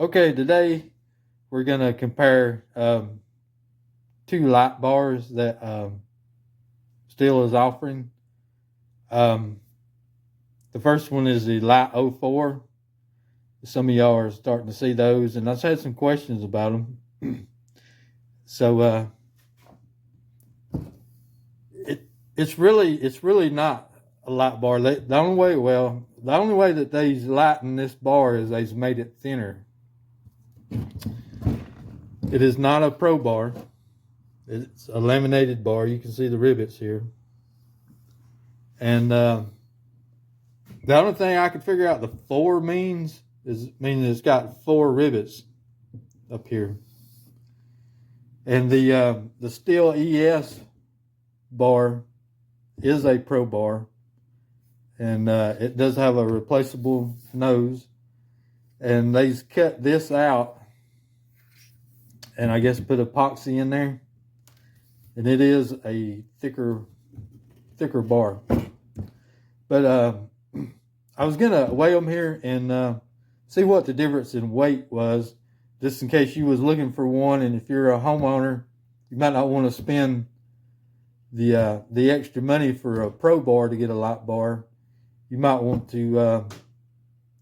Okay, today we're gonna compare two light bars that Stihl is offering. Um, the first one is the Light 04. Some of y'all are starting to see those, and I've had some questions about them. So it's really not a light bar. The only way that they's lighten this bar is they've made it thinner. It is not a pro bar. It's a laminated bar. You can see the rivets here. And the only thing I could figure out the 4 means it's got 4 rivets up here. And the Stihl ES bar is a pro bar, and it does have a replaceable nose. And they've cut this out, and I guess put epoxy in there, and it is a thicker bar. But I was gonna weigh them here and see what the difference in weight was, just in case you was looking for one. And if you're a homeowner, you might not want to spend the extra money for a pro bar to get a light bar. You might want to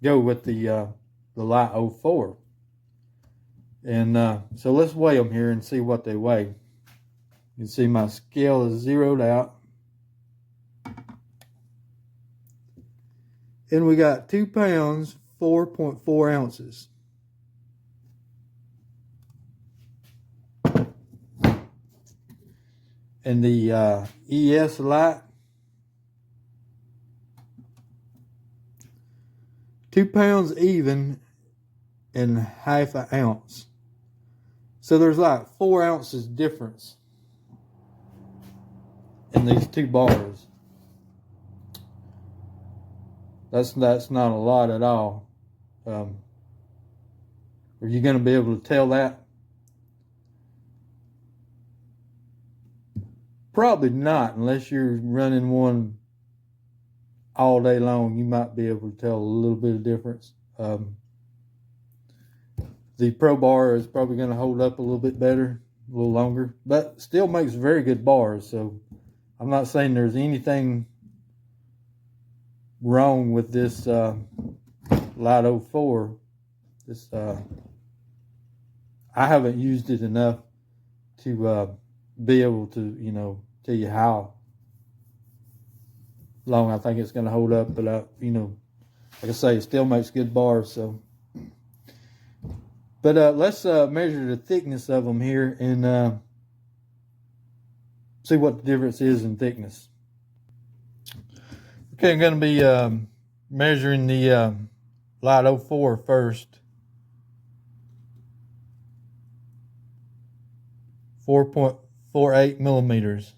go with the Light 04. And so let's weigh them here and see what they weigh. You can see my scale is zeroed out. And we got 2 pounds, 4.4 ounces. And the ES Light, 2 pounds even and half an ounce. So there's like 4 ounces difference in these two bars. That's not a lot at all. Are you going to be able to tell that? Probably not, unless you're running one all day long. You might be able to tell a little bit of difference. The Pro bar is probably going to hold up a little bit better, a little longer, but still makes very good bars. So I'm not saying there's anything wrong with this Light 04. This I haven't used it enough to be able to tell you how long I think it's going to hold up. But like I say, it still makes good bars. So, but let's measure the thickness of them here and see what the difference is in thickness. Okay, I'm going to be measuring the Light 04 first. 4.48 millimeters.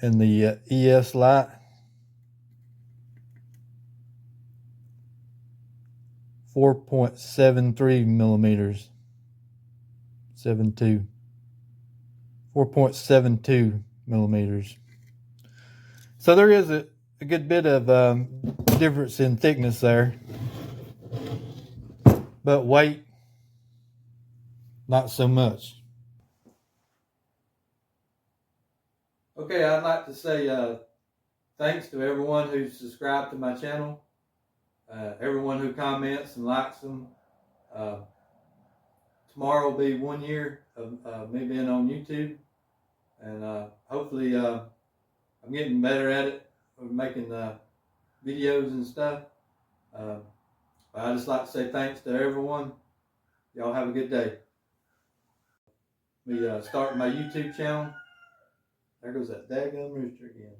And the ES Light, 4.73 millimeters. 4.72 millimeters. So there is a good bit of difference in thickness there, but weight, not so much. Okay, I'd like to say thanks to everyone who's subscribed to my channel, everyone who comments and likes them. Tomorrow will be 1 year of me being on YouTube, and hopefully I'm getting better at it, of making videos and stuff. But I just like to say thanks to everyone. Y'all have a good day. Me starting my YouTube channel. There goes that daggum rooster again.